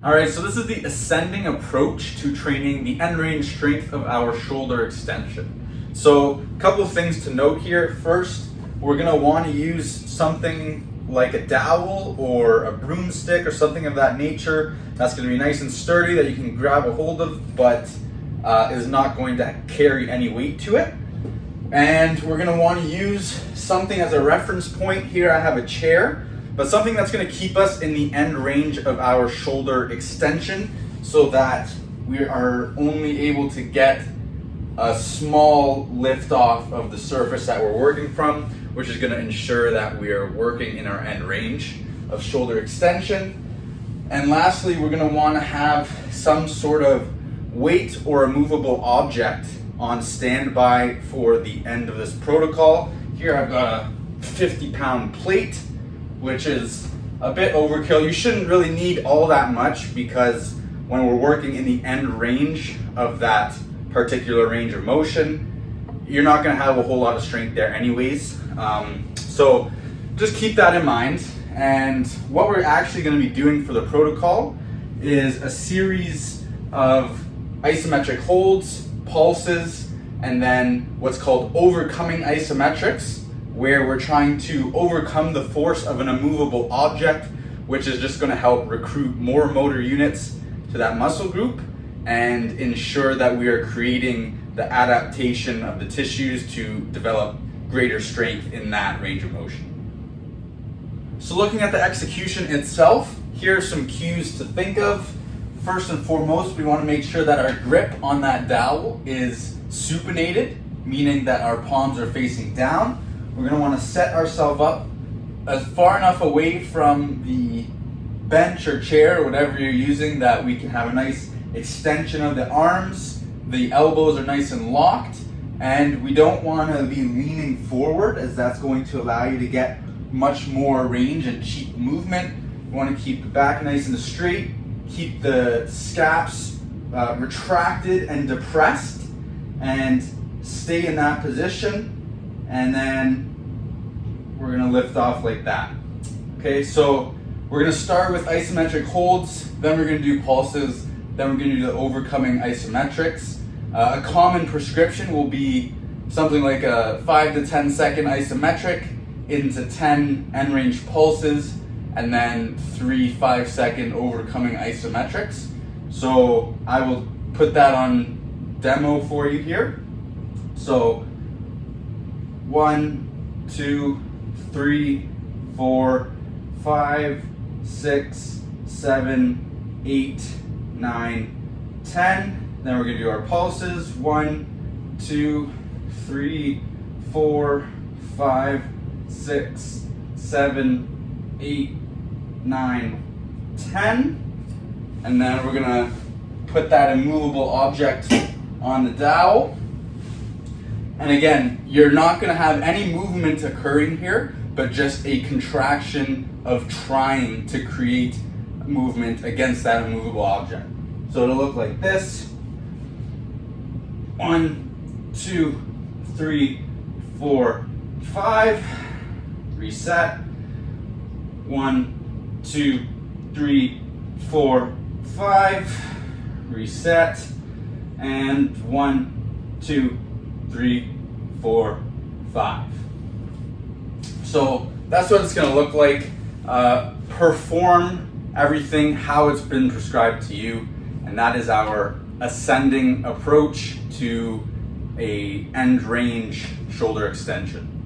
All right, so this is the ascending approach to training the end range strength of our shoulder extension. So a couple of things to note here. First, we're gonna wanna use something like a dowel or a broomstick or something of that nature. That's gonna be nice and sturdy that you can grab a hold of, but is not going to carry any weight to it. And we're gonna wanna use something as a reference point. Here I have a chair, but something that's gonna keep us in the end range of our shoulder extension so that we are only able to get a small lift off of the surface that we're working from, which is gonna ensure that we are working in our end range of shoulder extension. And lastly, we're gonna wanna have some sort of weight or a movable object on standby for the end of this protocol. Here I've got a 50-pound plate, which is a bit overkill. You shouldn't really need all that much because when we're working in the end range of that particular range of motion, you're not gonna have a whole lot of strength there anyways. So just keep that in mind. And what we're actually gonna be doing for the protocol is a series of isometric holds, pulses, and then what's called overcoming isometrics, where we're trying to overcome the force of an immovable object, which is just going to help recruit more motor units to that muscle group and ensure that we are creating the adaptation of the tissues to develop greater strength in that range of motion. So looking at the execution itself, here are some cues to think of. First and foremost, we want to make sure that our grip on that dowel is supinated, meaning that our palms are facing down. We're going to want to set ourselves up as far enough away from the bench or chair or whatever you're using that we can have a nice extension of the arms. The elbows are nice and locked, and we don't want to be leaning forward, as that's going to allow you to get much more range and cheap movement. We want to keep the back nice and straight. Keep the scaps retracted and depressed and stay in that position. And then we're gonna lift off like that. Okay, so we're gonna start with isometric holds, then we're gonna do pulses, then we're gonna do the overcoming isometrics. A common prescription will be something like a 5 to 10 second isometric into 10 end range pulses, and then 3 5-second overcoming isometrics. So I will put that on demo for you here. So 1, 2, 3, 4, 5, 6, 7, 8, 9, 10. Then we're gonna do our pulses. 1, 2, 3, 4, 5, 6, 7, 8, 9, 10, and then we're gonna put that immovable object on the dowel. And again, you're not gonna have any movement occurring here, but just a contraction of trying to create movement against that immovable object. So it'll look like this. 1, 2, 3, 4, 5. Reset. 1, 2, 3, 4, 5. Reset. And 1, 2, 3, 4, 5. So that's what it's going to look like. Perform everything how it's been prescribed to you, and that is our ascending approach to a end range shoulder extension.